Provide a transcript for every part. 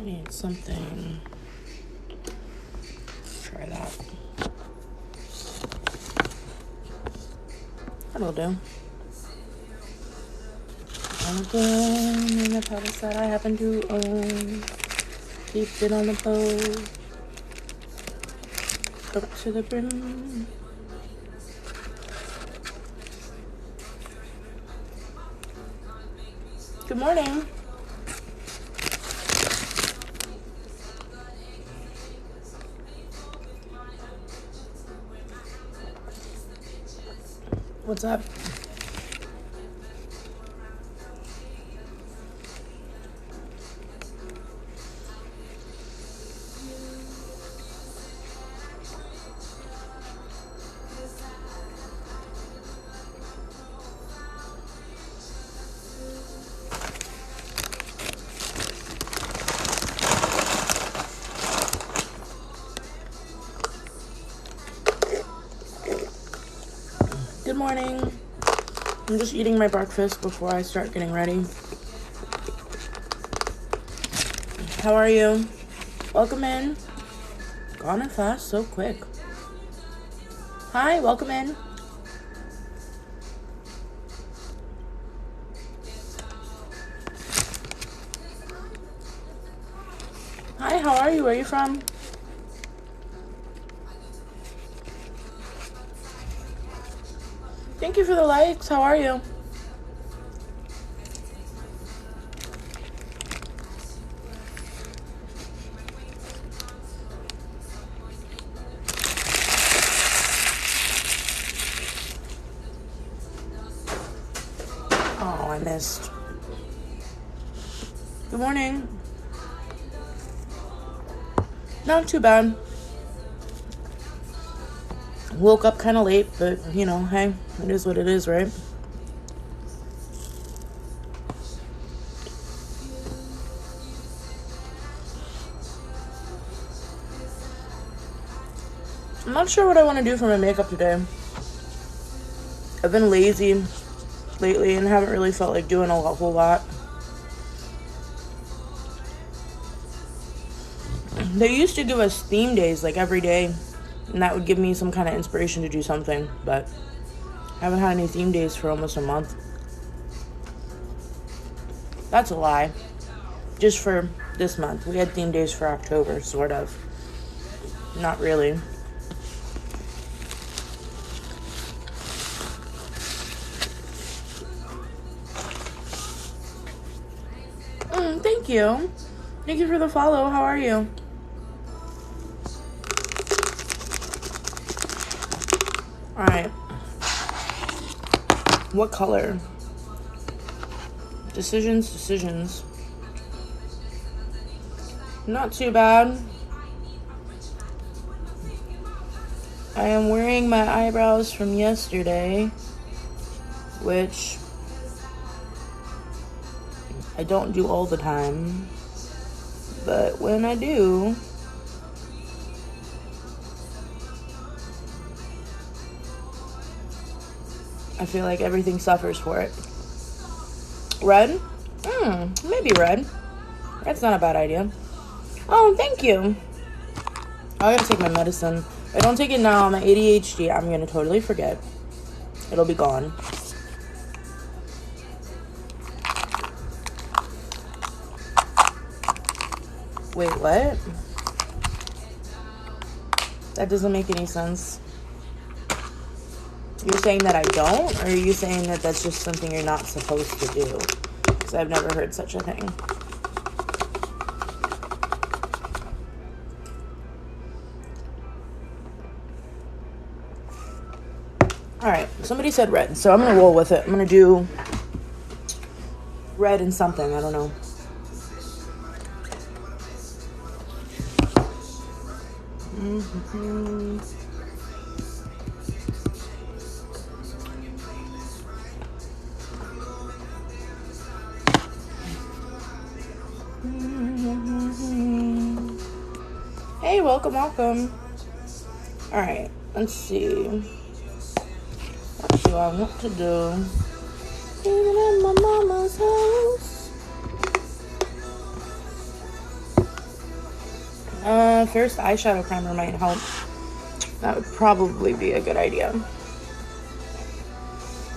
I need something. Try that. That'll do. And the products that I happen to own. Keep it on the bow. Up to the brim. Good morning. What's up? Good morning. I'm just eating my breakfast before I start getting ready. How are you? Welcome in. Gone and fast, so quick. Hi, welcome in. Hi, how are you? Where are you from? Thank you for the likes. How are you? Oh, I missed. Good morning. Not too bad. Woke up kind of late, but, you know, hey, it is what it is, right? I'm not sure what I want to do for my makeup today. I've been lazy lately and haven't really felt like doing a whole lot. They used to give us theme days like every day, and that would give me some kind of inspiration to do something, but I haven't had any theme days for almost a month. That's a lie. Just for this month. We had theme days for October, sort of. Not really. Thank you. Thank you for the follow. How are you? Alright. What color? Decisions. Not too bad. I am wearing my eyebrows from yesterday, which I don't do all the time, but when I do, I feel like everything suffers for it. Red? Maybe red. That's not a bad idea. Oh, thank you. I gotta take my medicine. If I don't take it now, my ADHD, I'm gonna totally forget. It'll be gone. Wait, what? That doesn't make any sense. You're saying that I don't? Or are you saying that that's just something you're not supposed to do? Because I've never heard such a thing. Alright, somebody said red, so I'm going to roll with it. I'm going to do red and something. I don't know. Hey, welcome. Alright, let's see. What do I want to do? Even in my mama's house. First eyeshadow primer might help. That would probably be a good idea.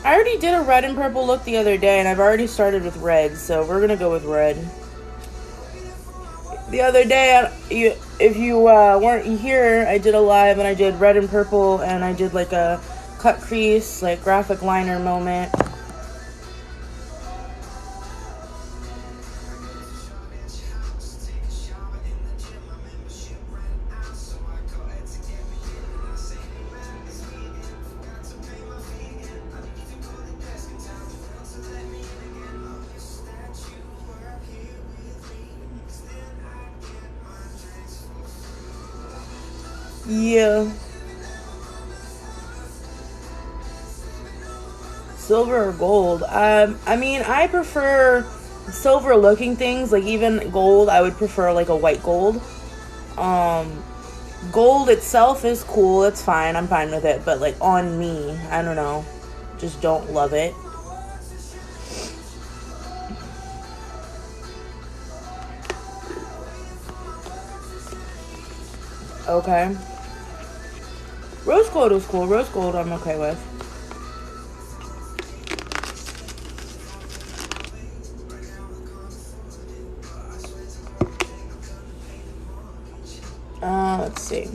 I already did a red and purple look the other day, and I've already started with red, so we're gonna go with red. The other day, if you weren't here, I did a live and I did red and purple, and I did like a cut crease, like graphic liner moment. Yeah. Silver or gold? I mean, I prefer silver looking things. Like even gold, I would prefer like a white gold. Gold itself is cool. It's fine. I'm fine with it. But like on me, I don't know. Just don't love it. Okay. Rose gold is cool. Rose gold I'm okay with. Let's see.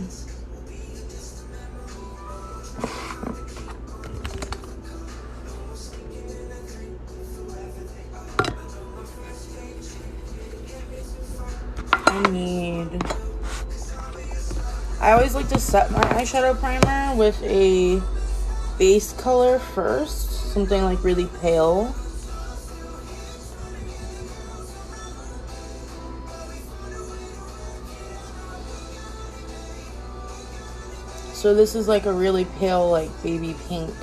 I always like to set my eyeshadow primer with a base color first. Something like really pale. So this is like a really pale, like baby pink.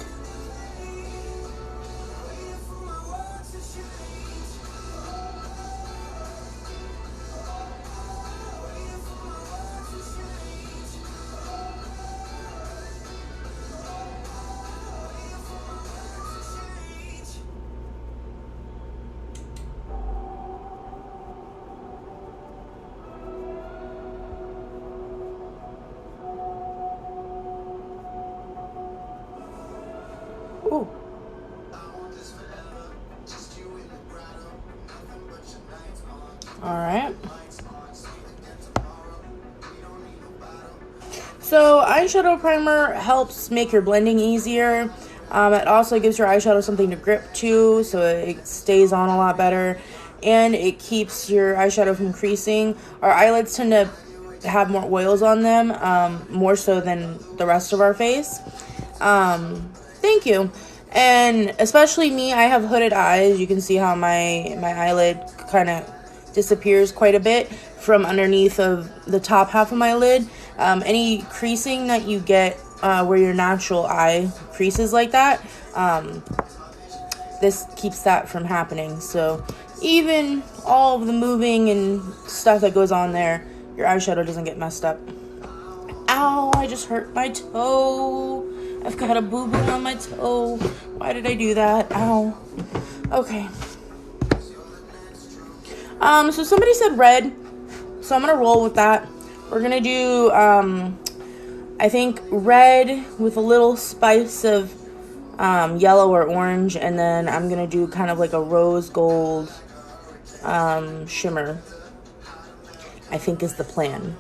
Ooh. Alright. So eyeshadow primer helps make your blending easier. It also gives your eyeshadow something to grip to, so it stays on a lot better. And it keeps your eyeshadow from creasing. Our eyelids tend to have more oils on them, more so than the rest of our face. Thank you. And especially me, I have hooded eyes. You can see how my eyelid kind of disappears quite a bit from underneath of the top half of my lid. Any creasing that you get where your natural eye creases like that, this keeps that from happening. So even all of the moving and stuff that goes on there, your eyeshadow doesn't get messed up. Ow, I just hurt my toe. I've got a boo-boo on my toe. Why did I do that? Ow. Okay. So somebody said red, so I'm gonna roll with that. We're gonna do, I think red with a little spice of yellow or orange, and then I'm gonna do kind of like a rose gold shimmer, I think is the plan.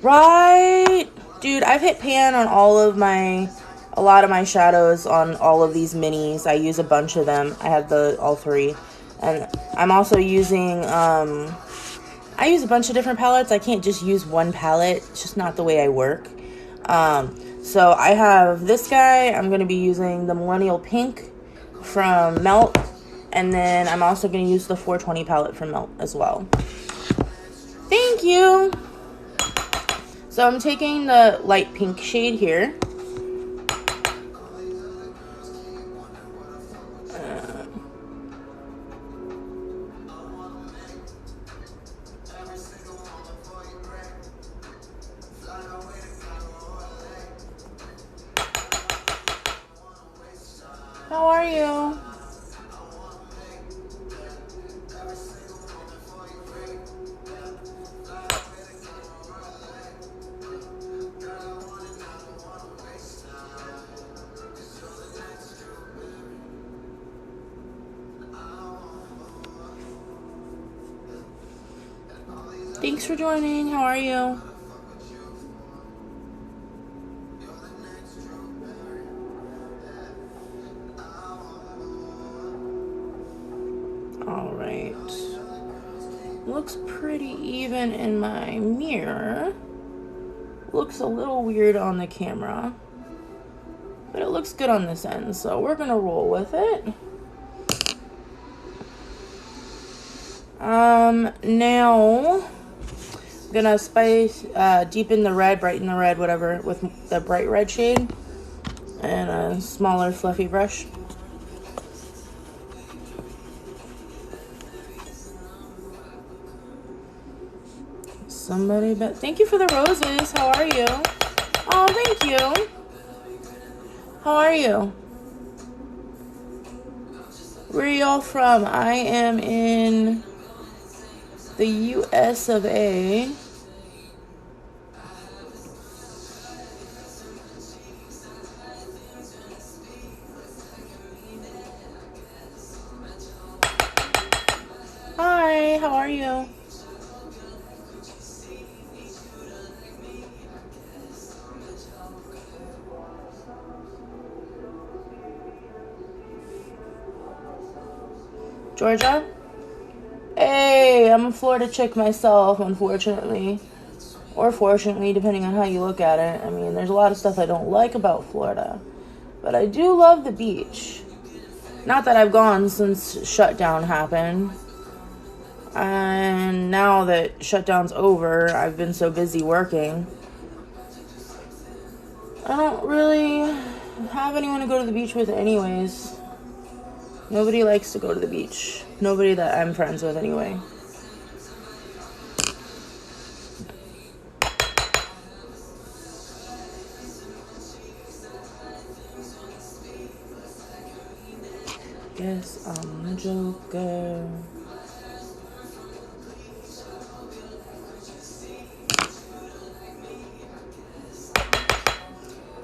Right? Dude, I've hit pan on a lot of my shadows on all of these minis. I use a bunch of them. I have all three. And I'm also using, I use a bunch of different palettes. I can't just use one palette. It's just not the way I work. So I have this guy. I'm going to be using the Millennial Pink from Melt. And then I'm also going to use the 420 palette from Melt as well. Thank you. So I'm taking the light pink shade here. How are you? Thanks for joining. How are you? All right. Looks pretty even in my mirror. Looks a little weird on the camera, but it looks good on this end, so we're gonna roll with it. Now I'm gonna spice, deepen the red, brighten the red, whatever, with the bright red shade and a smaller fluffy brush. Somebody, but thank you for the roses. How are you? Oh, thank you. How are you? Where are y'all from? I am in the US of A. Hi, how are you? Georgia? Hey, I'm a Florida chick myself, unfortunately. Or fortunately, depending on how you look at it. I mean, there's a lot of stuff I don't like about Florida. But I do love the beach. Not that I've gone since shutdown happened. And now that shutdown's over, I've been so busy working. I don't really have anyone to go to the beach with anyways. Nobody likes to go to the beach. Nobody that I'm friends with anyway. Guess I'm a joker.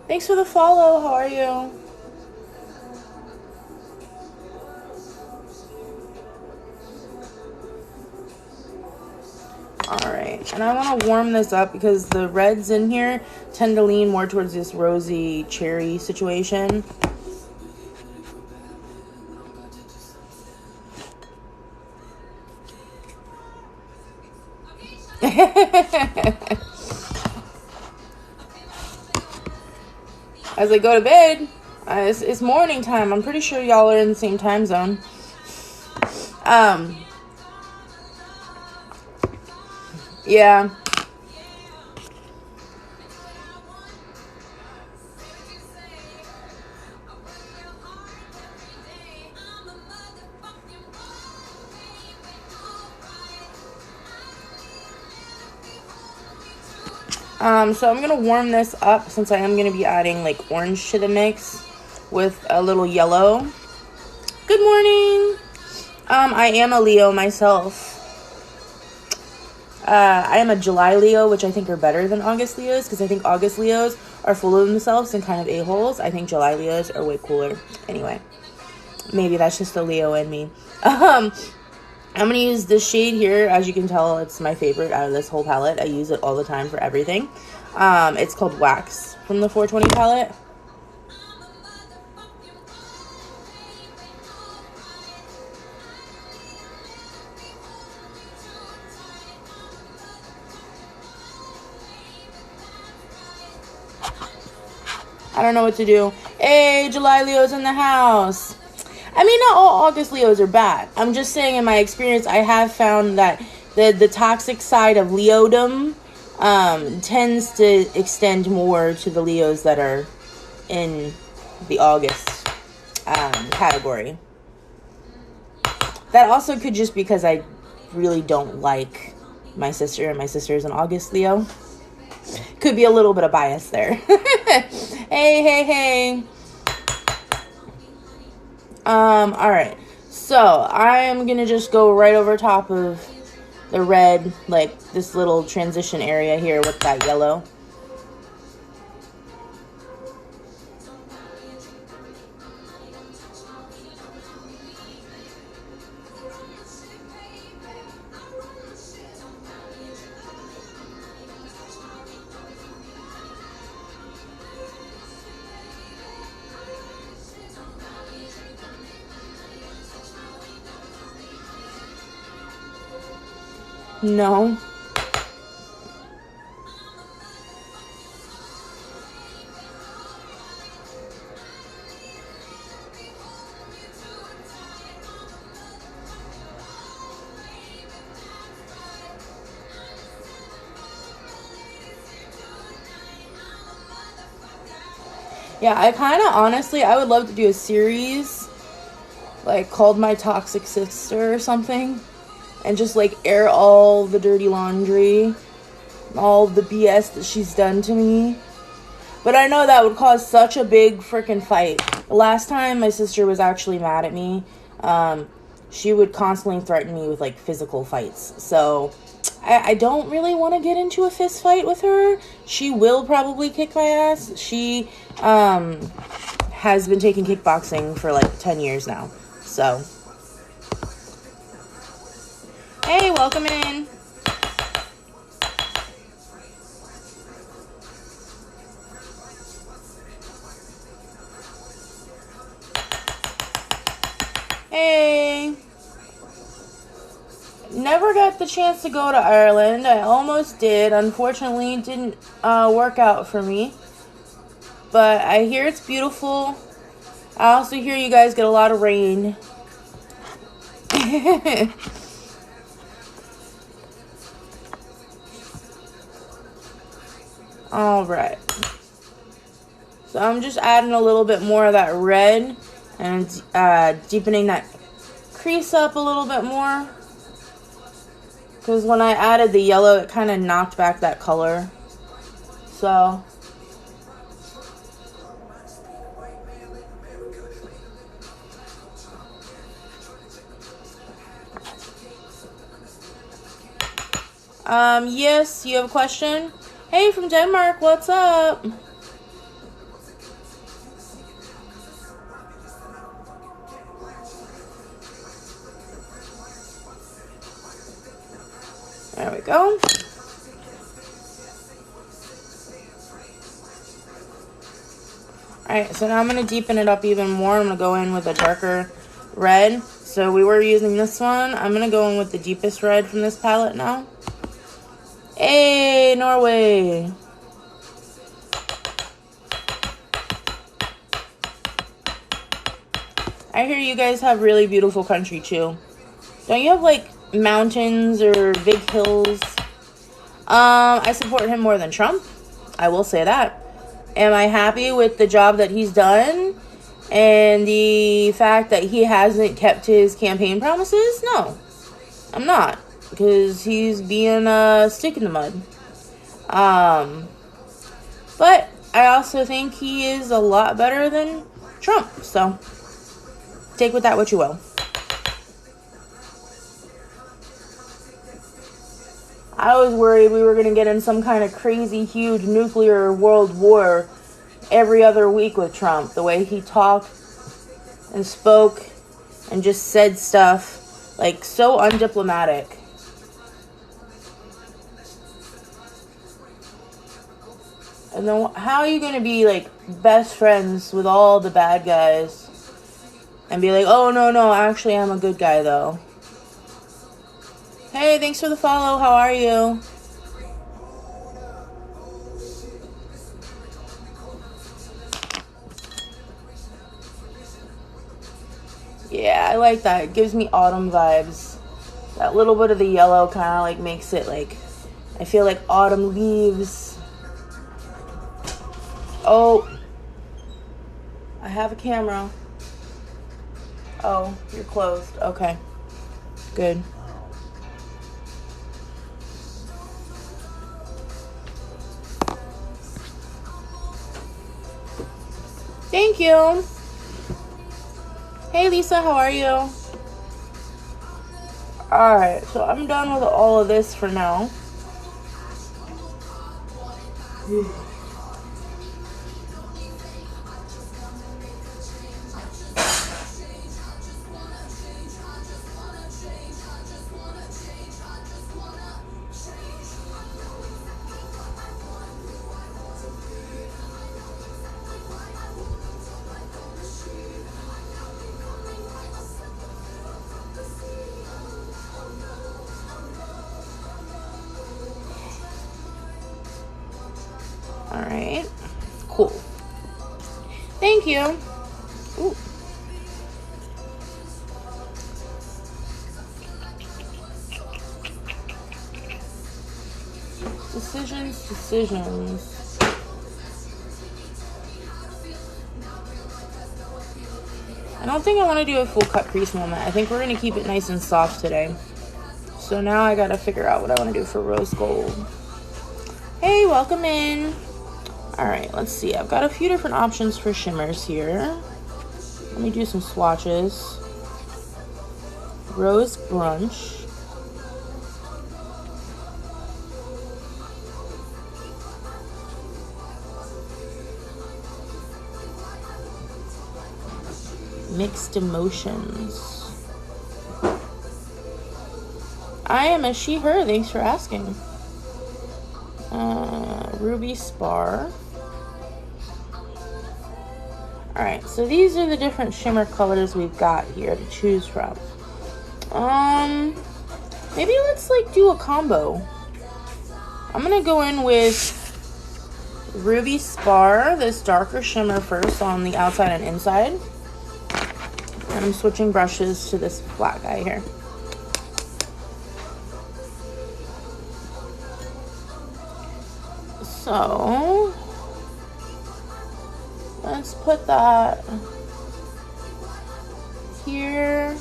Thanks for the follow. How are you? Alright, and I want to warm this up because the reds in here tend to lean more towards this rosy cherry situation. As I go to bed, it's morning time. I'm pretty sure y'all are in the same time zone. Yeah. So I'm going to warm this up since I am going to be adding like orange to the mix with a little yellow. Good morning. I am a Leo myself. I am a July Leo, which I think are better than August Leos because I think August Leos are full of themselves and kind of a-holes. I think July Leos are way cooler. Anyway, maybe that's just the Leo in me. I'm going to use this shade here. As you can tell, it's my favorite out of this whole palette. I use it all the time for everything. It's called Wax from the 420 palette. I don't know what to do. Hey, July Leo's in the house. I mean, not all August Leos are bad. I'm just saying in my experience, I have found that the toxic side of Leodom tends to extend more to the Leos that are in the August category. That also could just because I really don't like my sister, and my sister is an August Leo. Could be a little bit of bias there. Hey. Alright. So, I am going to just go right over top of the red, like this little transition area here with that yellow. No. Yeah, I kind of honestly, I would love to do a series like called My Toxic Sister or something, and just like air all the dirty laundry, all the BS that she's done to me. But I know that would cause such a big freaking fight. Last time my sister was actually mad at me, she would constantly threaten me with like physical fights. So I don't really want to get into a fist fight with her. She will probably kick my ass. She has been taking kickboxing for like 10 years now. So, hey, welcome in. Hey. Never got the chance to go to Ireland. I almost did. Unfortunately, it didn't work out for me. But I hear it's beautiful. I also hear you guys get a lot of rain. Alright. So I'm just adding a little bit more of that red and deepening that crease up a little bit more. Because when I added the yellow, it kind of knocked back that color. So yes, you have a question? Hey, from Denmark, what's up? There we go. Alright, so now I'm going to deepen it up even more. I'm going to go in with a darker red. So we were using this one. I'm going to go in with the deepest red from this palette now. Hey, Norway! I hear you guys have really beautiful country too. Don't you have like mountains or big hills? I support him more than Trump. I will say that. Am I happy with the job that he's done and the fact that he hasn't kept his campaign promises? No, I'm not, because he's being a stick in the mud. But I also think he is a lot better than Trump, so take with that what you will. I was worried we were going to get in some kind of crazy, huge nuclear world war every other week with Trump. The way he talked and spoke and just said stuff, like, so undiplomatic. And then how are you going to be, like, best friends with all the bad guys and be like, oh, no, actually I'm a good guy, though. Hey, thanks for the follow. How are you? Yeah, I like that. It gives me autumn vibes. That little bit of the yellow kind of like makes it like, I feel like autumn leaves. Oh, I have a camera. Oh, you're closed. Okay, good. Thank you. Hey Lisa, how are you? Alright, so I'm done with all of this for now. Thank you. Ooh. Decisions. I don't think I want to do a full cut crease moment. I think we're going to keep it nice and soft today. So now I got to figure out what I want to do for rose gold. Hey, welcome in. All right, let's see. I've got a few different options for shimmers here. Let me do some swatches. Rose brunch. Mixed emotions. I am a she, her. Thanks for asking. Ruby Spar. Alright, so these are the different shimmer colors we've got here to choose from. Maybe let's like do a combo. I'm gonna go in with Ruby Spar, this darker shimmer first on the outside and inside. And I'm switching brushes to this flat guy here. So, let's put that here.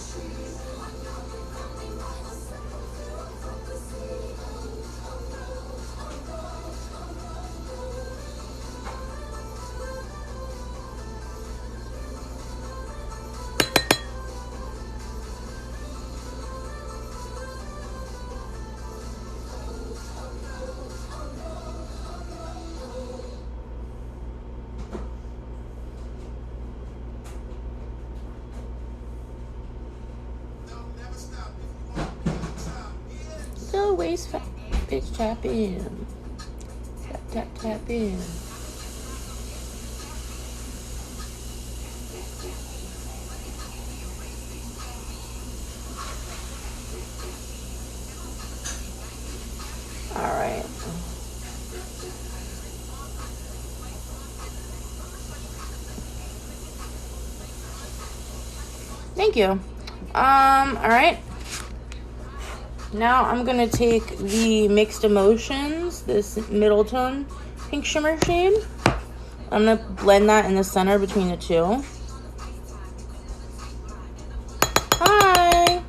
Waist fat, bitch, tap in. Tap, tap, tap in. All right. Thank you. All right. Now I'm going to take the Mixed Emotions, this middle tone pink shimmer shade. I'm going to blend that in the center between the two. Hi!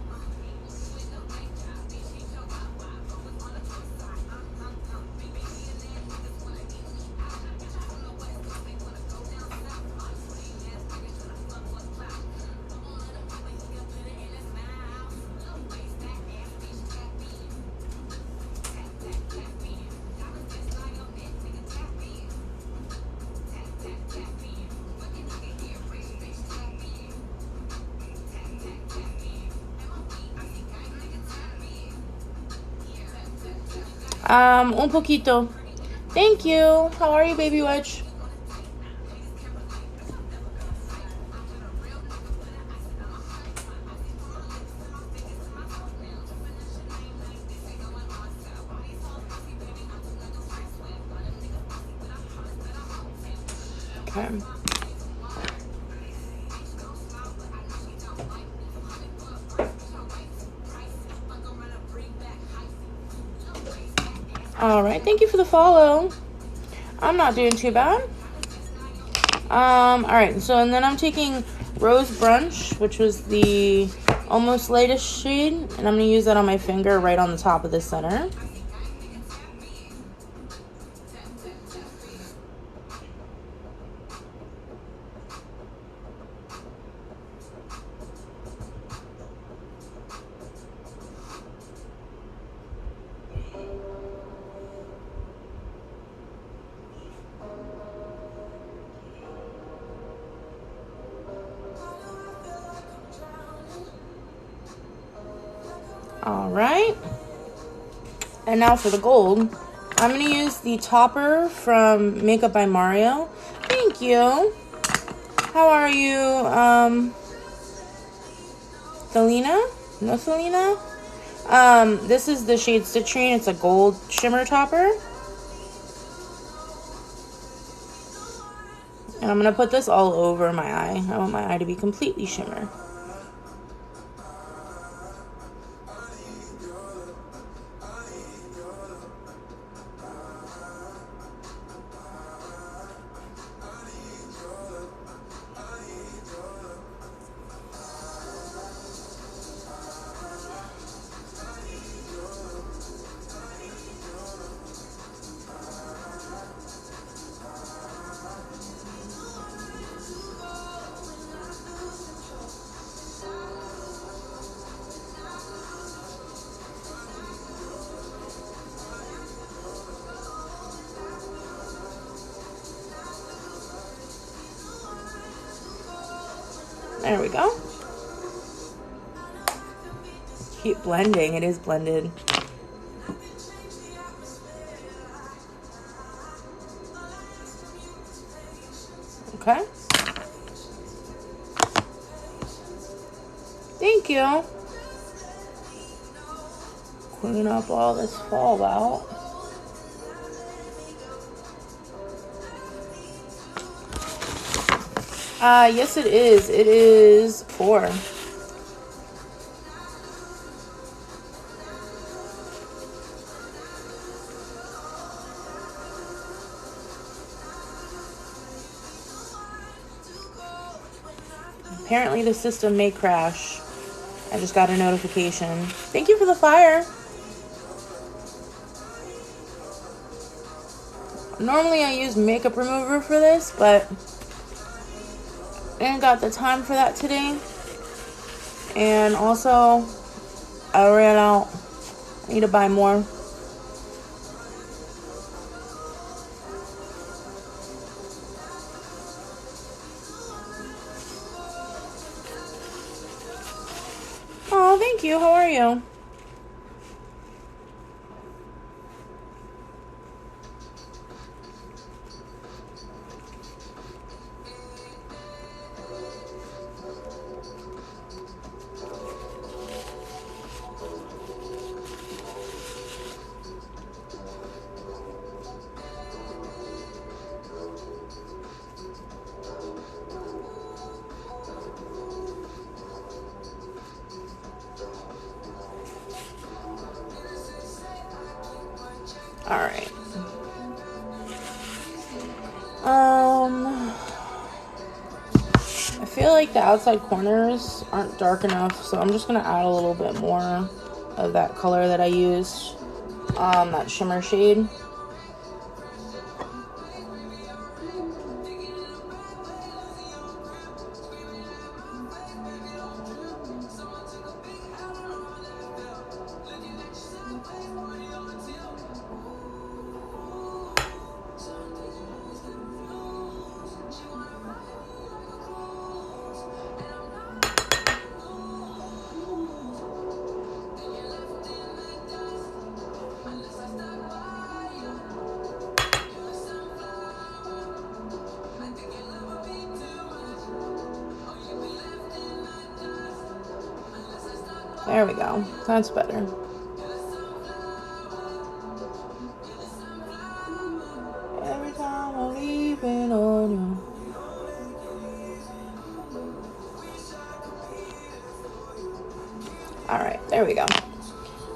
Un poquito. Thank you. How are you, baby witch? Okay. All right, thank you for the follow. I'm not doing too bad. All right, so and then I'm taking Rose Brunch, which was the almost lightest shade, and I'm gonna use that on my finger right on the top of the center. All right, and now for the gold, I'm going to use the topper from Makeup by Mario. Thank you. How are you, Thelina? No, Thelina? This is the shade Citrine. It's a gold shimmer topper. And I'm going to put this all over my eye. I want my eye to be completely shimmer. There we go. Keep blending. It is blended. Okay. Thank you. Clean up all this fallout. Yes, it is. It is 4. Apparently the system may crash. I just got a notification. Thank you for the fire. Normally I use makeup remover for this, but I ain't got the time for that today. And also, I ran out. I need to buy more. Oh, thank you. How are you? All right. I feel like the outside corners aren't dark enough, so I'm just gonna add a little bit more of that color that I used, that shimmer shade. There we go. That's better. Every time I'm leaving on you. Alright, there we go.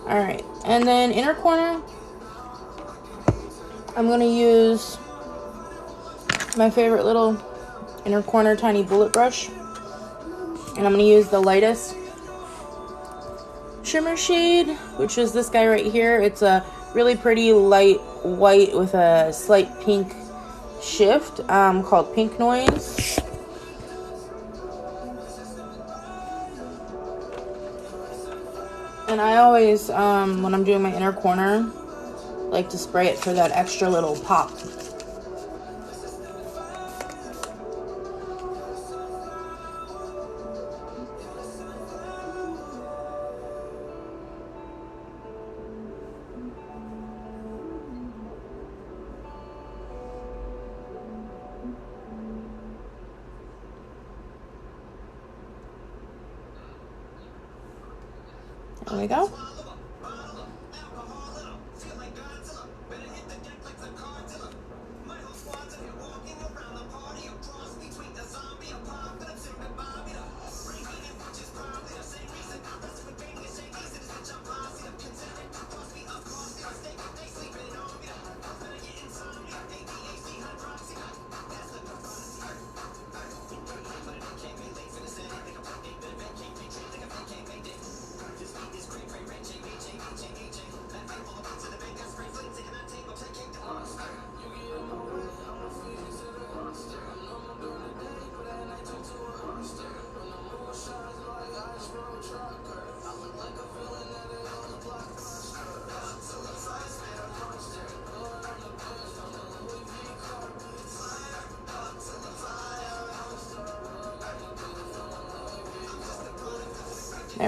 Alright, and then inner corner, I'm going to use my favorite little inner corner tiny bullet brush. And I'm going to use the lightest shimmer shade, which is this guy right here. It's a really pretty light white with a slight pink shift, called Pink Noise. And I always, when I'm doing my inner corner, like to spray it for that extra little pop. There we go.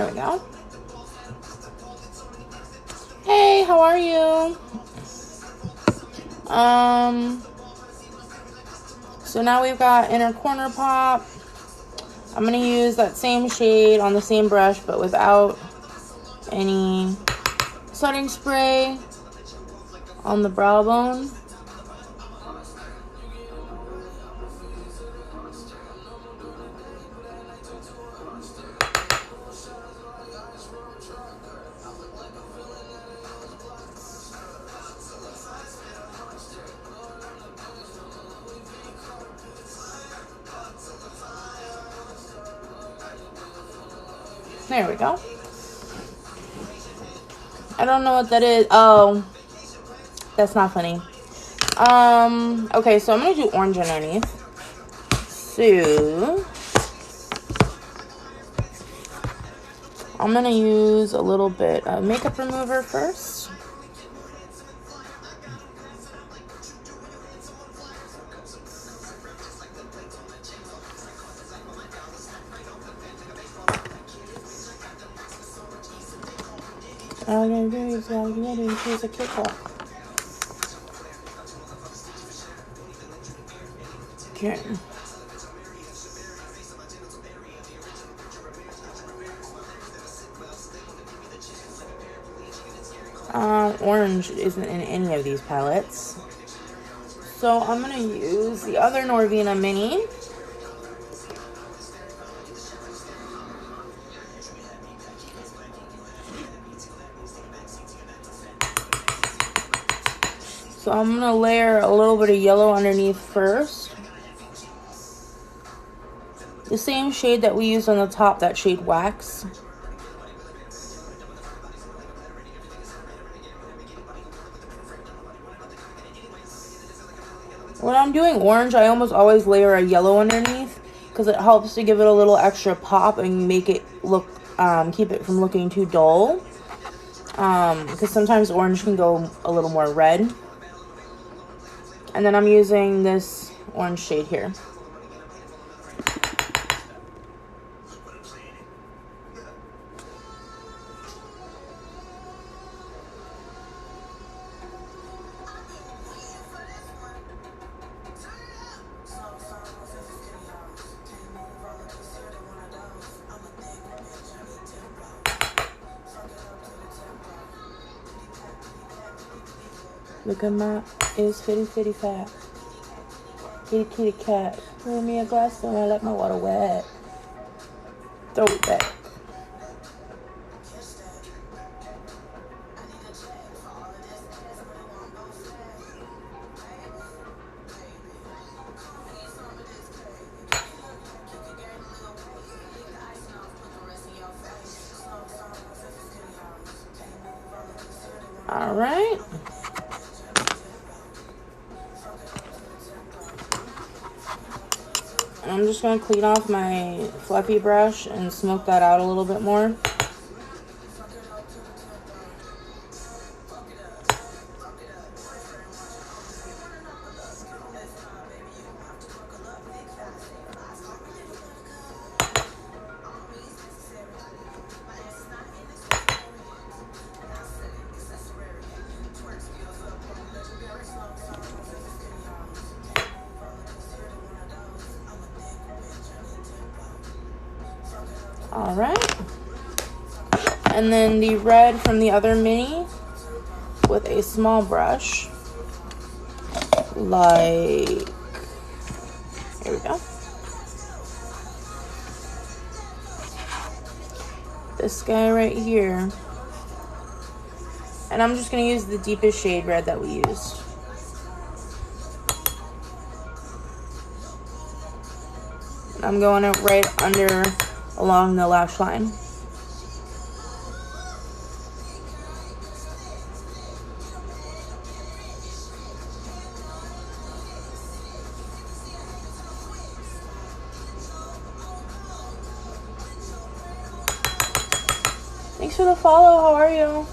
There we go. Hey, how are you? So now we've got inner corner pop. I'm going to use that same shade on the same brush, but without any setting spray on the brow bone. There we go. I don't know what that is. Oh, that's not funny. Okay, so I'm gonna do orange underneath. So I'm gonna use a little bit of makeup remover first. All you're gonna do is get ready to choose a kickoff. Okay. Orange isn't in any of these palettes. So I'm gonna use the other Norvina Mini. So I'm going to layer a little bit of yellow underneath first. The same shade that we used on the top, that shade Wax. When I'm doing orange, I almost always layer a yellow underneath because it helps to give it a little extra pop and make it look, keep it from looking too dull. Because sometimes orange can go a little more red. And then I'm using this orange shade here. Look at my, it's fitty fitty fat. Kitty kitty cat. Pour me a glass and I let my water wet. Throw it back. All right. And I'm just going to clean off my fluffy brush and smoke that out a little bit more. All right. And then the red from the other mini with a small brush. Like, here we go. This guy right here. And I'm just going to use the deepest shade red that we used. I'm going it right under along the lash line. Thanks for the follow. How are you?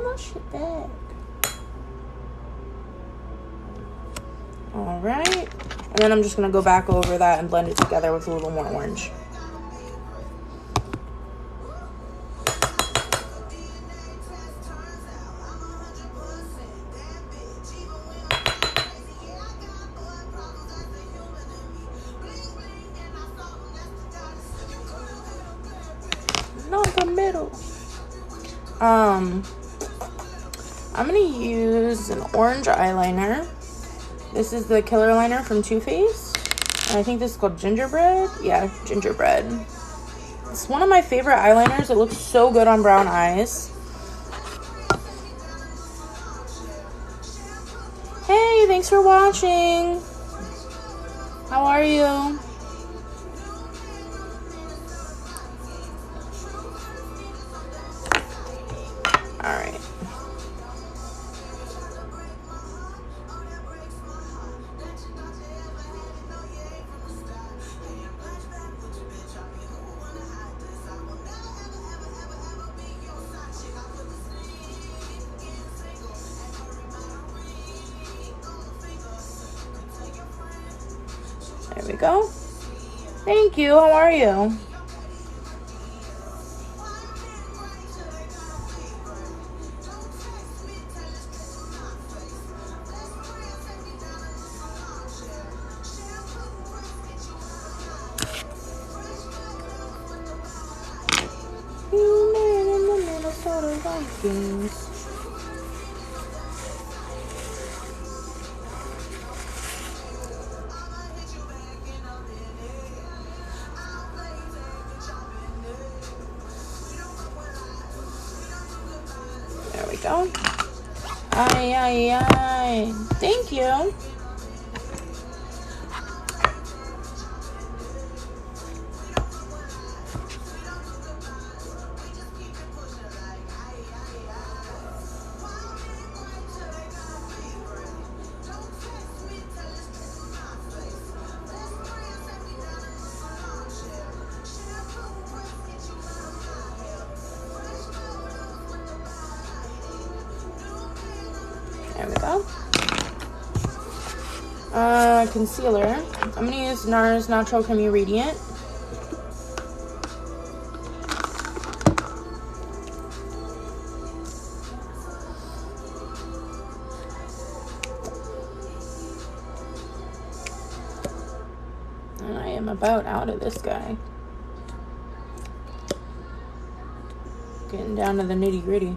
put my shit back. Alright. And then I'm just going to go back over that and blend it together with a little more orange. Not the middle. I'm gonna use an orange eyeliner. This is the Killer Liner from Too Faced. And I think this is called Gingerbread. Yeah, Gingerbread. It's one of my favorite eyeliners. It looks so good on brown eyes. Hey, thanks for watching. How are you? Alright. There we go. Thank you. How are you? You man in the Minnesota Vikings. There we go. Ay, ay, ay. Thank you. There we go. Concealer. I'm going to use NARS Natural Creamy Radiant. And I am about out of this guy. Getting down to the nitty gritty.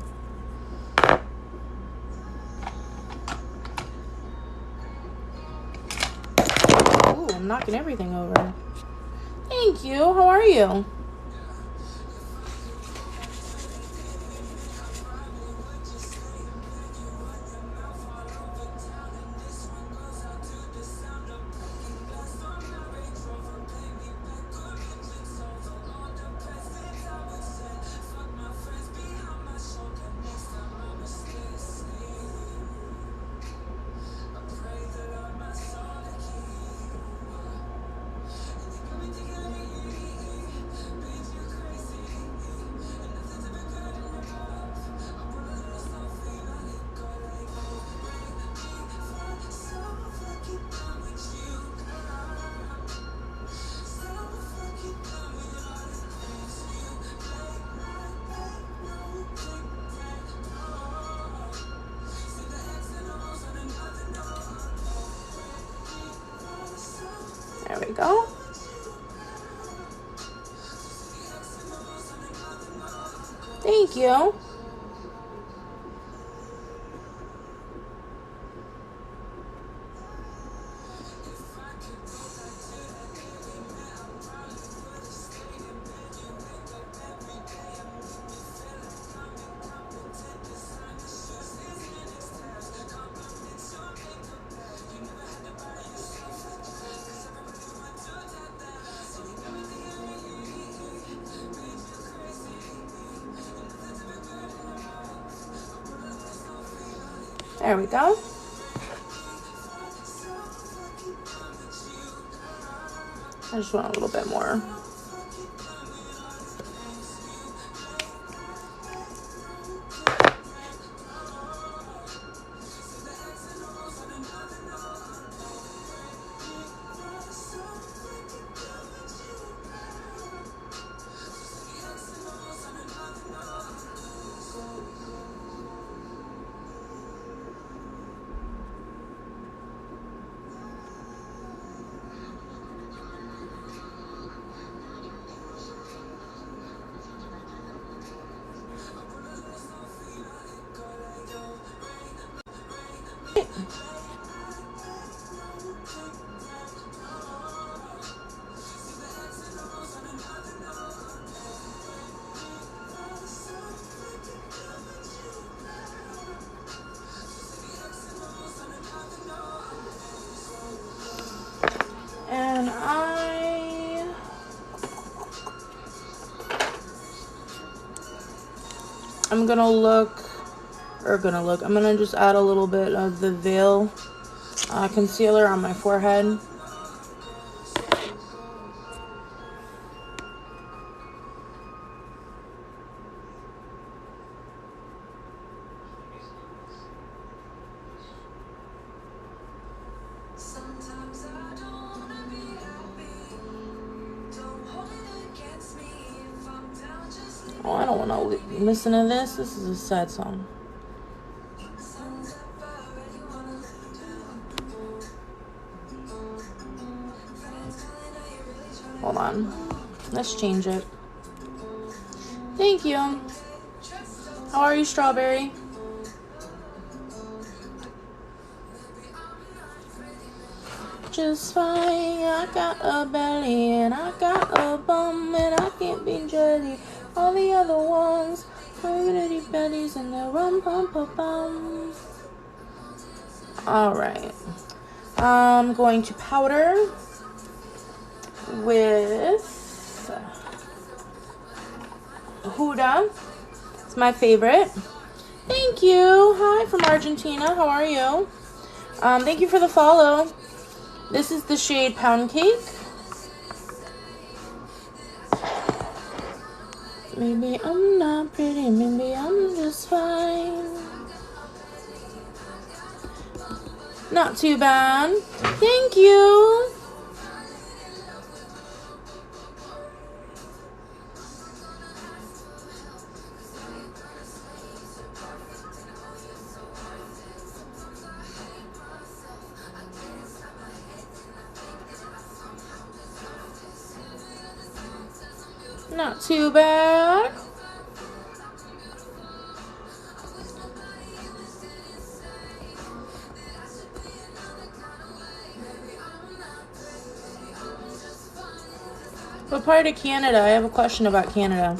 I'm knocking everything over. Thank you. How are you? There we go. Thank you. There we go. I just want a little bit more. I'm gonna just add a little bit of the Veil concealer on my forehead. Oh, I don't want to listen to this. This is a sad song. Hold on. Let's change it. Thank you. How are you, Strawberry? Just fine. I got a belly and I got a bum and I can't be jelly. All the other ones, community bellies and the rum pum pum pum. All right. I'm going to powder with Huda. It's my favorite. Thank you. Hi from Argentina. How are you? Thank you for the follow. This is the shade Pound Cake. Maybe I'm not pretty, maybe I'm just fine. Not too bad. Thank you. Not too bad. What part of Canada? I have a question about Canada.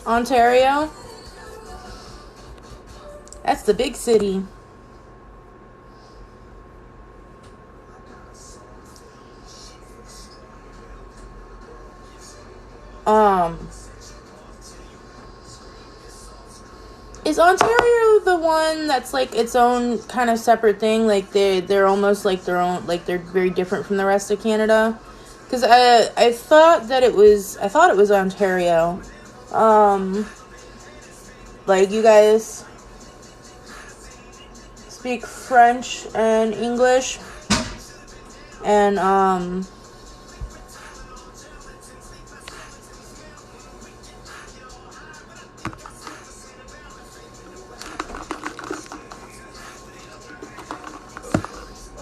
Ontario? That's the big city. Is Ontario the one that's like its own kind of separate thing? Like they're almost like their own, like they're very different from the rest of Canada? Because I thought it was Ontario. Like you guys speak French and English, and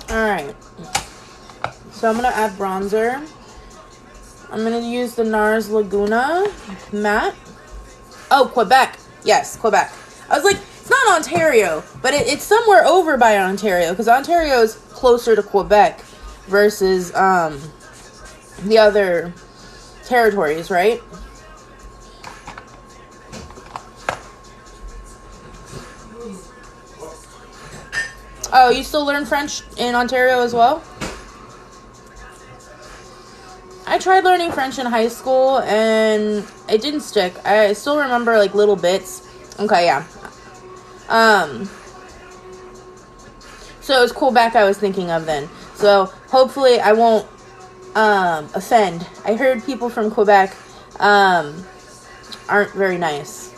alright, so I'm gonna add bronzer. I'm gonna use the NARS Laguna matte. Oh, Quebec. Yes, Quebec. I was like, it's not Ontario, but it's somewhere over by Ontario, because Ontario is closer to Quebec versus the other territories, right? Oh, you still learn French in Ontario as well? I tried learning French in high school, and it didn't stick. I still remember, like, little bits. Okay, yeah. So it was Quebec I was thinking of then. So hopefully I won't offend. I heard people from Quebec aren't very nice.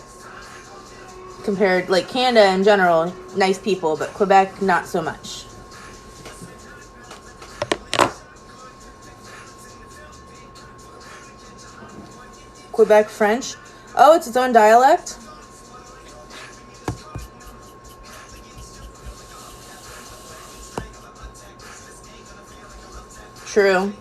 Compared, like, Canada in general, nice people, but Quebec, not so much. Quebec French. Oh, it's its own dialect? True.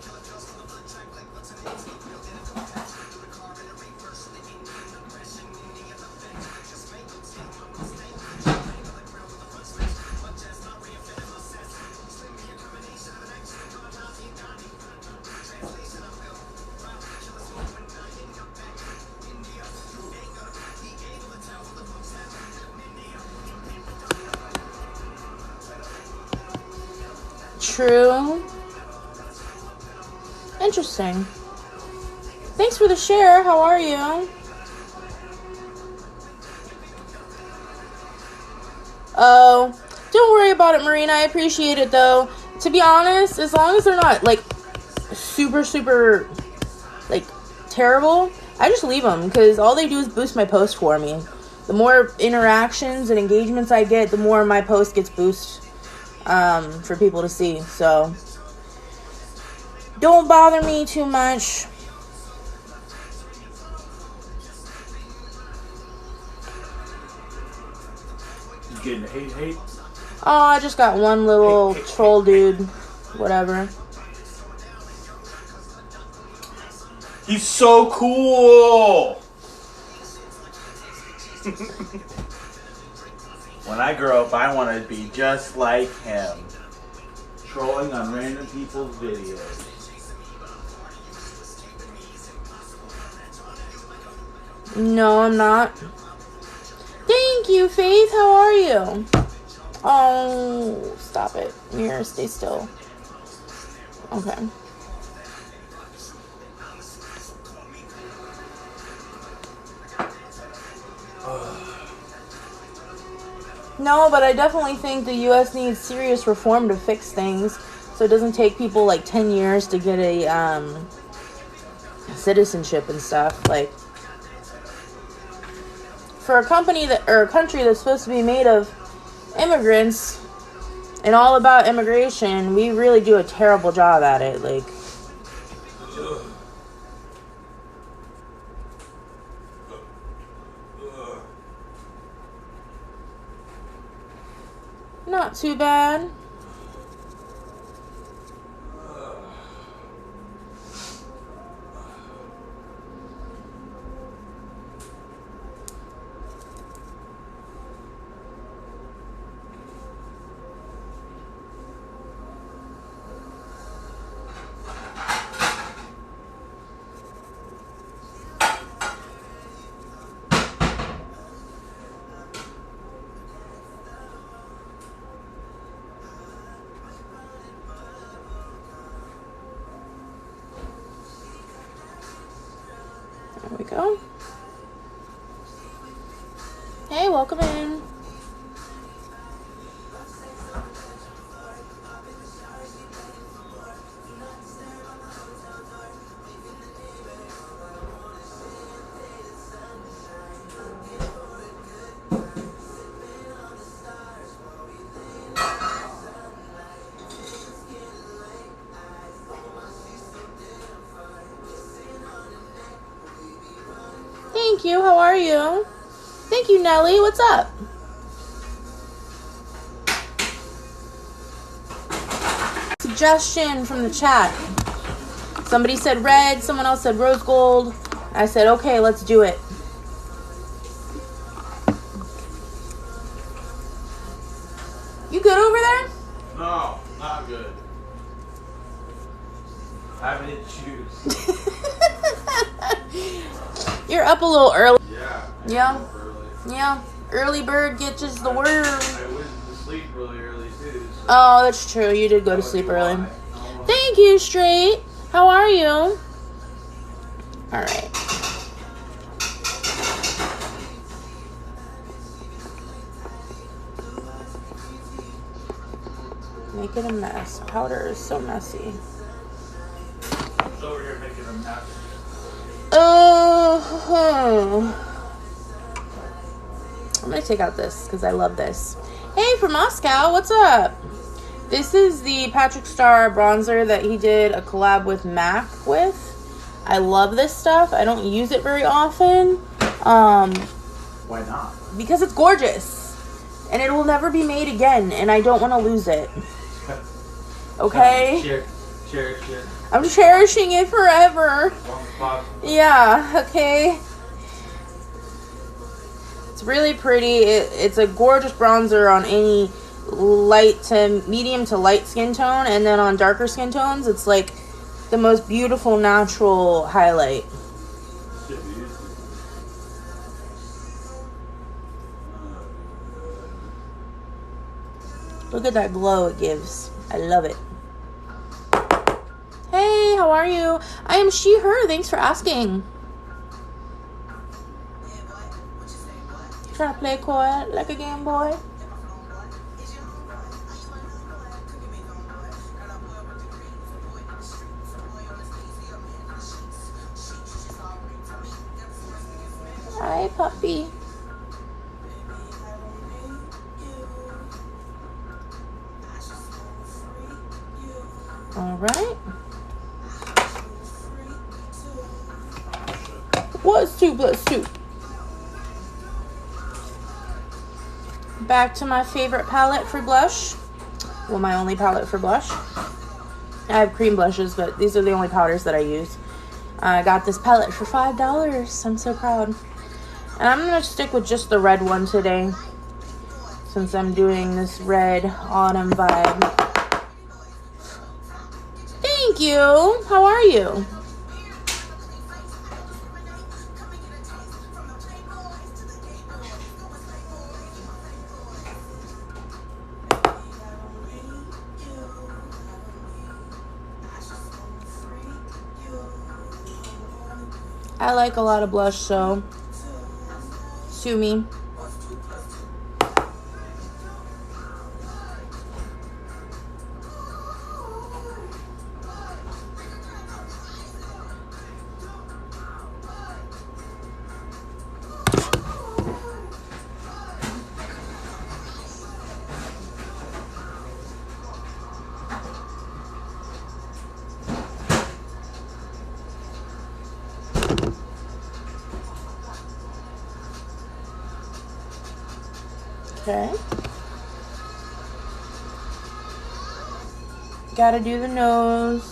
true. Interesting. Thanks for the share. How are you? Oh, don't worry about it, Marina. I appreciate it, though. To be honest, as long as they're not, like, super, like, terrible, I just leave them, because all they do is boost my post for me. The more interactions and engagements I get, the more my post gets boosted for people to see. So, don't bother me too much. You getting hate? Oh, I just got one little troll dude. Whatever. He's so cool! When I grow up, I want to be just like him. Trolling on random people's videos. No, I'm not. Thank you, Faith. How are you? Oh, stop it. Mirror, stay still. Okay. No, but I definitely think the U.S. needs serious reform to fix things, so it doesn't take people like 10 years to get a citizenship and stuff. Like, for a country that's supposed to be made of immigrants and all about immigration, we really do a terrible job at it. Like, not too bad. There we go. Hey, welcome in. Thank you. How are you? Thank you, Nelly. What's up? Suggestion from the chat. Somebody said red. Someone else said rose gold. I said, okay, let's do it. You good over there? No, not good. I haven't hit shoes. You're up a little early. Yeah. Yeah. Early. Yeah. Early bird catches the worm. I went to sleep really early too. So Oh, that's true. You did go to sleep early. Thank you, Straight. How are you? All right. Make it a mess. Powder is so messy. It's over here making a mess. I'm going to take out this because I love this. Hey, from Moscow. What's up? This is the Patrick Star bronzer that he did a collab with MAC with. I love this stuff. I don't use it very often. Why not? Because it's gorgeous. And it will never be made again. And I don't want to lose it. Okay? Cherish it. I'm cherishing it forever. Yeah, okay. It's really pretty. It's a gorgeous bronzer on any light to medium to light skin tone. And then on darker skin tones, it's like the most beautiful natural highlight. Look at that glow it gives. I love it. how are you? I am she, her. Thanks for asking. Trying to play coy like a Game Boy. Hi, puppy. All right. What's 2 plus 2? Back to my favorite palette for blush. Well, my only palette for blush. I have cream blushes, but these are the only powders that I use. I got this palette for $5. I'm so proud. And I'm going to stick with just the red one today, since I'm doing this red autumn vibe. Thank you. How are you? I like a lot of blush, so sue me. Okay. Gotta do the nose.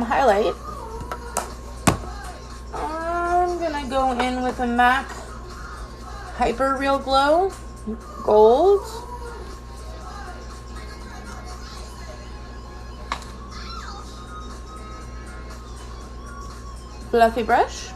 Highlight. I'm gonna go in with a MAC Hyper Real Glow Gold. Fluffy brush.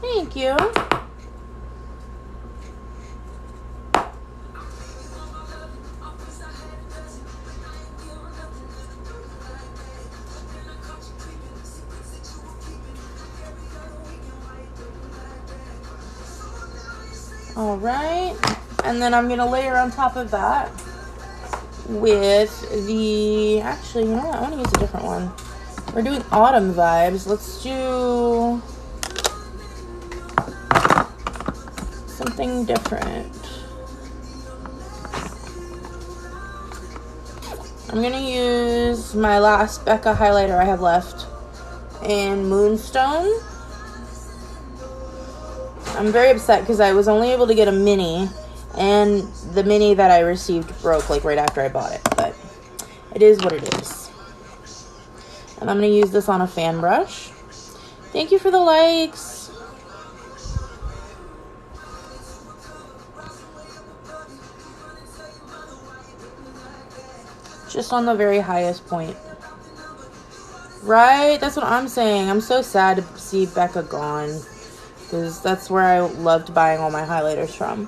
Thank you. All right, and then I'm gonna layer on top of that with the, actually, you know what, I want to use a different one. We're doing autumn vibes. Let's do something different. I'm gonna use my last Becca highlighter I have left in Moonstone. I'm very upset because I was only able to get a mini, and the mini that I received broke like right after I bought it, but it is what it is. And I'm going to use this on a fan brush. Thank you for the likes. Just on the very highest point. Right? That's what I'm saying. I'm so sad to see Becca gone, because that's where I loved buying all my highlighters from.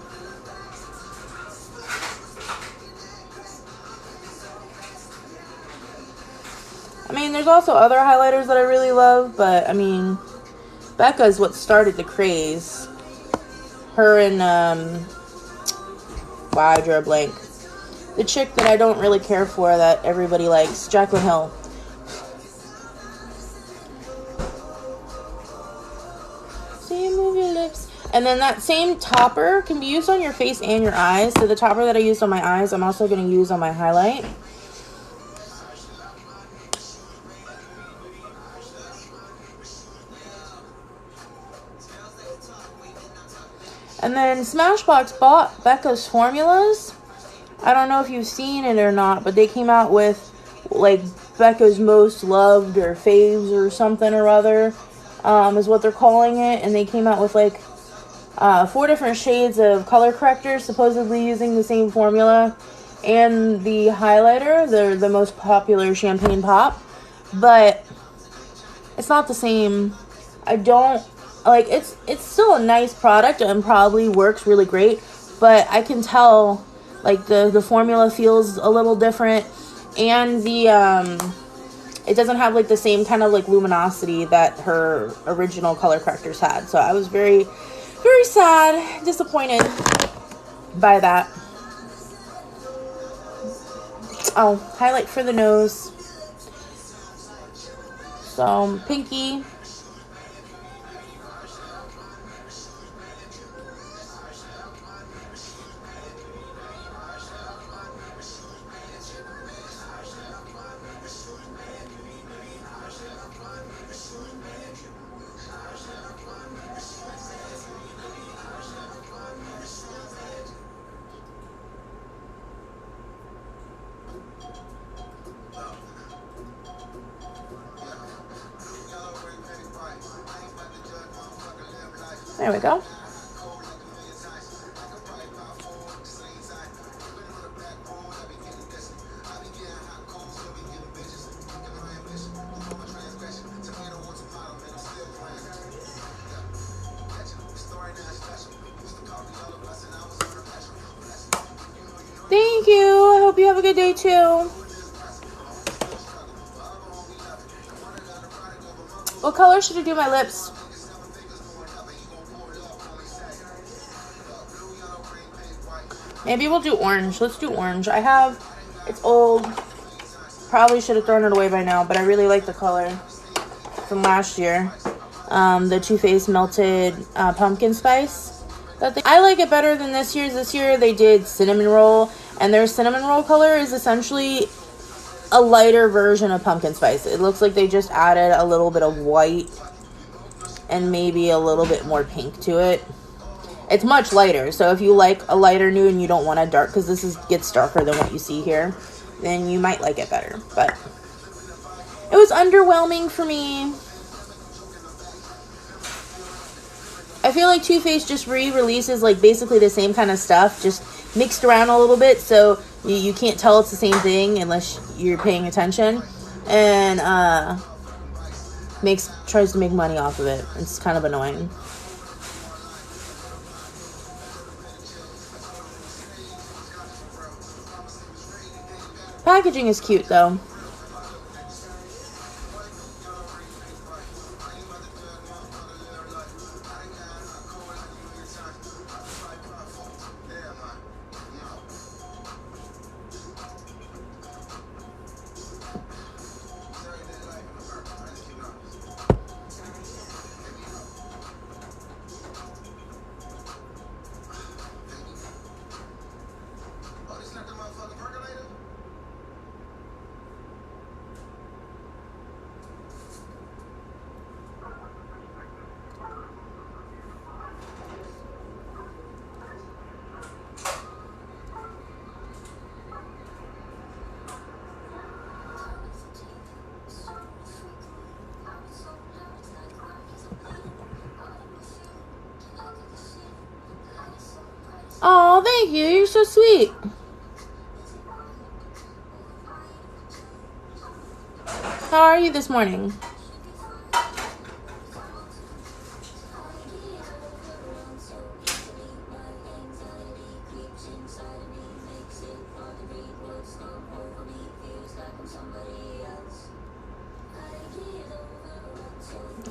I mean, there's also other highlighters that I really love, but I mean, Becca is what started the craze. Her and, wow, I drew a blank. The chick that I don't really care for that everybody likes, Jaclyn Hill. See, move your lips. And then that same topper can be used on your face and your eyes. So the topper that I used on my eyes, I'm also going to use on my highlight. And then Smashbox bought Becca's formulas. I don't know if you've seen it or not, but they came out with like Becca's Most Loved or Faves or something or other, is what they're calling it. And they came out with like 4 different shades of color correctors, supposedly using the same formula. And the highlighter, they're the most popular champagne pop. But it's not the same. I don't, like, it's still a nice product and probably works really great. But I can tell, like, the formula feels a little different. And it doesn't have, like, the same kind of, like, luminosity that her original color correctors had. So I was very, very sad, disappointed by that. Oh, highlight for the nose. So, pinky. There we go. Thank you. I hope you have a good day too. What color should I do my lips? Maybe we'll do orange. Let's do orange. It's old. Probably should have thrown it away by now, but I really like the color from last year. The Too Faced Melted Pumpkin Spice. I like it better than this year's. This year they did cinnamon roll, and their cinnamon roll color is essentially a lighter version of pumpkin spice. It looks like they just added a little bit of white and maybe a little bit more pink to it. It's much lighter, so if you like a lighter nude and you don't want a dark, because gets darker than what you see here, then you might like it better. But it was underwhelming for me. I feel like Too Faced just re-releases like basically the same kind of stuff, just mixed around a little bit, so you can't tell it's the same thing unless you're paying attention, and tries to make money off of it. It's kind of annoying. Packaging is cute though. Oh, thank you. You're so sweet. How are you this morning?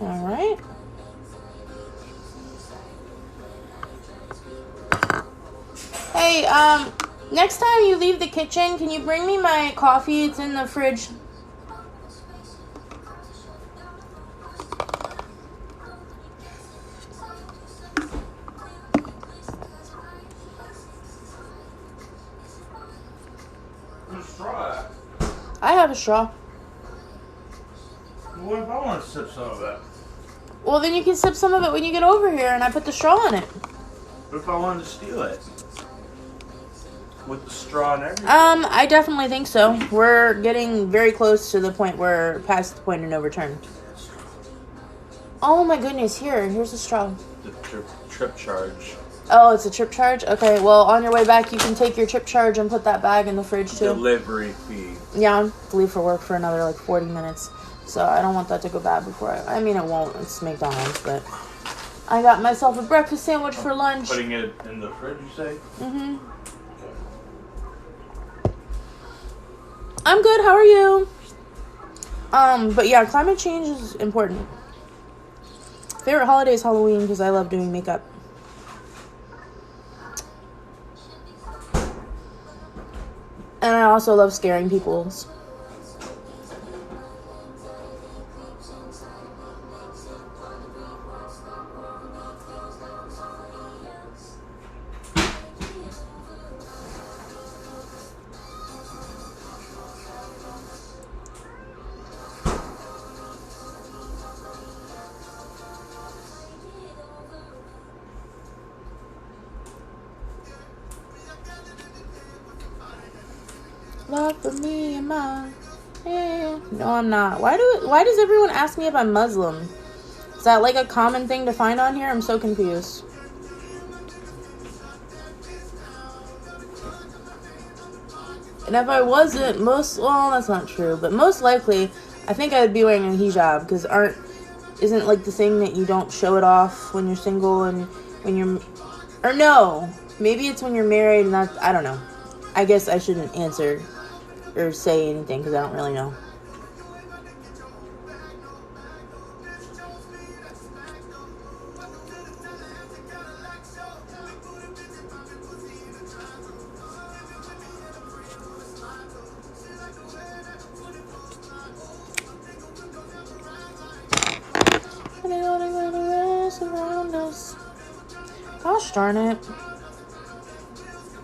All right. Hey, next time you leave the kitchen, can you bring me my coffee? It's in the fridge. Where's the straw at? I have a straw. Well, what if I want to sip some of it? Well, then you can sip some of it when you get over here, and I put the straw in it. What if I wanted to steal it? with the straw and everything. I definitely think so. We're getting very close to the point where past the point of no return. Oh my goodness, here's the straw. The trip charge. Oh, it's a trip charge? Okay, well, on your way back, you can take your trip charge and put that bag in the fridge, too. Delivery fee. Yeah, I have to leave for work for another, 40 minutes. So I don't want that to go bad before I mean, it won't. It's McDonald's, but I got myself a breakfast sandwich for lunch. Putting it in the fridge, you say? Mm-hmm. I'm good. How are you? But yeah, climate change is important. Favorite holiday is Halloween because I love doing makeup. And I also love scaring people. Love for me and mine. Yeah. No, I'm not. Why does everyone ask me if I'm Muslim? Is that like a common thing to find on here? I'm so confused. And if I wasn't, well, that's not true, but most likely, I think I'd be wearing a hijab, because isn't like the thing that you don't show it off when you're single and when you're, or no, maybe it's when you're married and I don't know. I guess I shouldn't answer or say anything because I don't really know. Gosh darn it.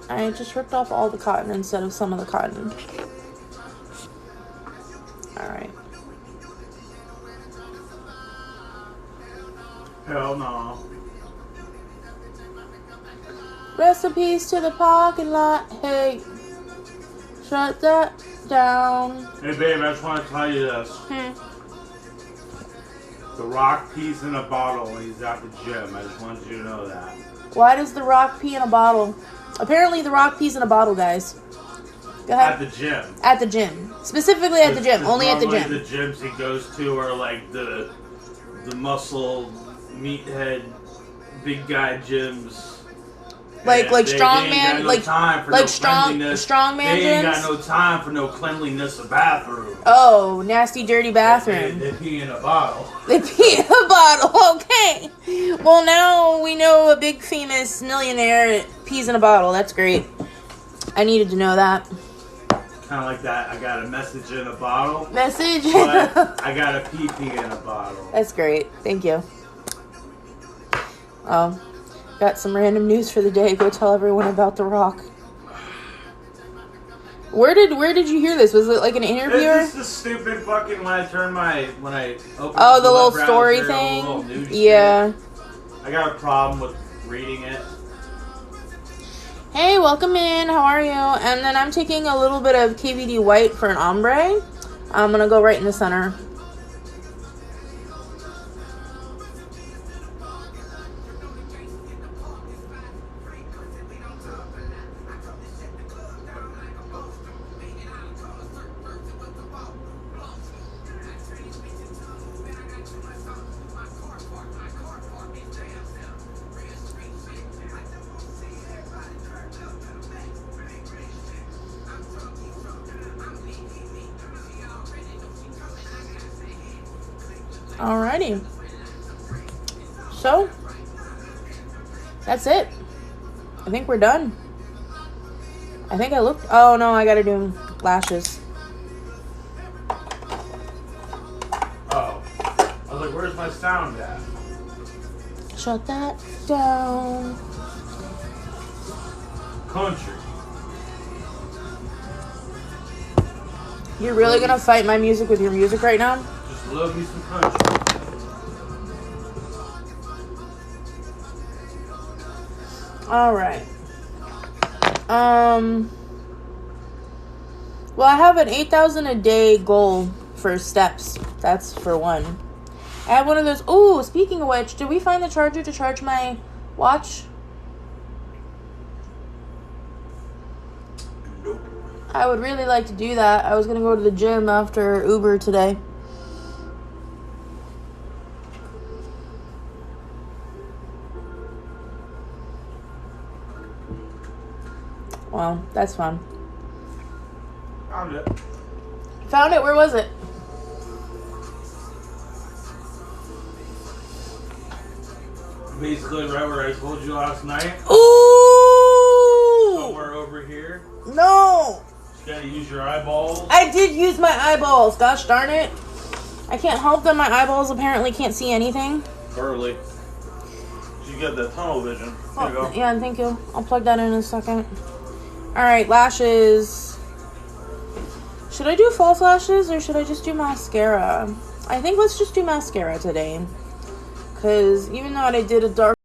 I just ripped off all the cotton instead of some of the cotton. Alright. Hell no. Recipes to the parking lot. Hey, shut that down. Hey babe, I just want to tell you this. The Rock pees in a bottle when he's at the gym. I just wanted you to know that. Why does The Rock pee in a bottle? Apparently The Rock pees in a bottle, guys. Go ahead. At the gym. At the gym. Specifically at the gym. Only at the gym. The gyms he goes to are like the muscle, meathead, big guy gyms. Like strongman, like strongman They ain't got gyms. no time for no cleanliness of bathroom. Oh, nasty, dirty bathroom. They pee in a bottle. They pee in a bottle. Okay. Well, now we know a big famous millionaire pees in a bottle. That's great. I needed to know that. Kind of like that. I got a message in a bottle. Message. But I got a pee in a bottle. That's great. Thank you. Got some random news for the day. Go tell everyone about The Rock. Where did you hear this? Was it like an interviewer? It's just the stupid fucking when I open the little story thing. Little news yeah. shit. I got a problem with reading it. Hey, welcome in. How are you? And then I'm taking a little bit of KVD white for an ombre. I'm gonna go right in the center. Alrighty. So, that's it. I think we're done. I think I looked. Oh no, I gotta do lashes. Oh. I was like, where's my sound at? Shut that down. Country. You're really gonna fight my music with your music right now? Just love me some country. Alright. Well, I have an 8,000 a day goal for steps. That's for one. I have one of those. Oh, speaking of which, did we find the charger to charge my watch? Nope. I would really like to do that. I was going to go to the gym after Uber today. Well, that's fun. Found it. Found it? Where was it? Basically right where I told you last night. Ooh! Somewhere over here. No! You gotta use your eyeballs. I did use my eyeballs. Gosh darn it. I can't help that my eyeballs apparently can't see anything. Early. You got that tunnel vision. There you go. Yeah, thank you. I'll plug that in a second. Alright, lashes. Should I do false lashes or should I just do mascara? I think let's just do mascara today. Because even though I did a dark